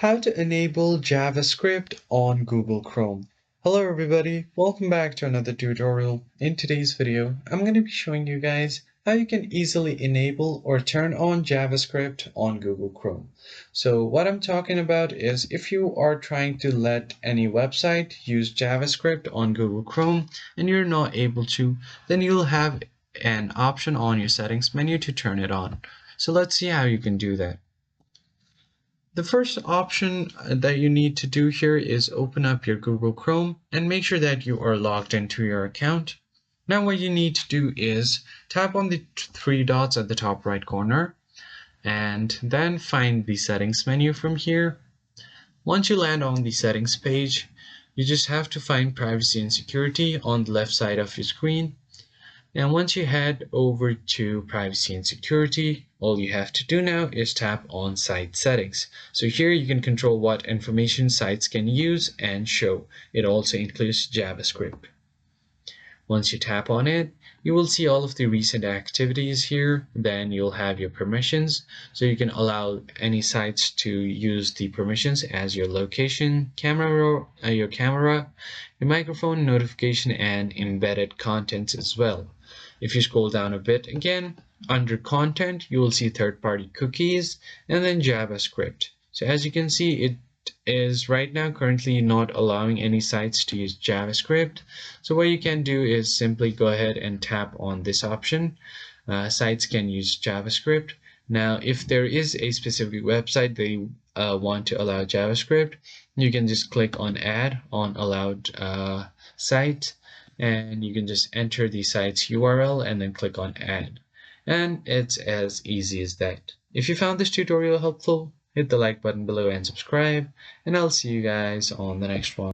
How to enable JavaScript on Google Chrome. Hello everybody, welcome back to another tutorial. In today's video, I'm going to be showing you guys how you can easily enable or turn on JavaScript on Google Chrome. So what I'm talking about is if you are trying to let any website use JavaScript on Google Chrome and you're not able to, then you'll have an option on your settings menu to turn it on. So let's see how you can do that. The first option that you need to do here is open up your Google Chrome and make sure that you are logged into your account. Now what you need to do is tap on the three dots at the top right corner and then find the settings menu from here. Once you land on the settings page, you just have to find privacy and security on the left side of your screen. And once you head over to privacy and security, all you have to do now is tap on site settings. So here you can control what information sites can use and show. It also includes JavaScript. Once you tap on it, you will see all of the recent activities here. Then you'll have your permissions. So you can allow any sites to use the permissions as your location, your camera, your microphone, notification, and embedded contents as well. If you scroll down a bit again, under content, you will see third-party cookies and then JavaScript. So as you can see, it is right now currently not allowing any sites to use JavaScript. So what you can do is simply go ahead and tap on this option. Sites can use JavaScript. Now, if there is a specific website they want to allow JavaScript, you can just click on Add on Allowed Site, and you can just enter the site's URL and then click on Add. And it's as easy as that. If you found this tutorial helpful, hit the like button below and subscribe, and I'll see you guys on the next one.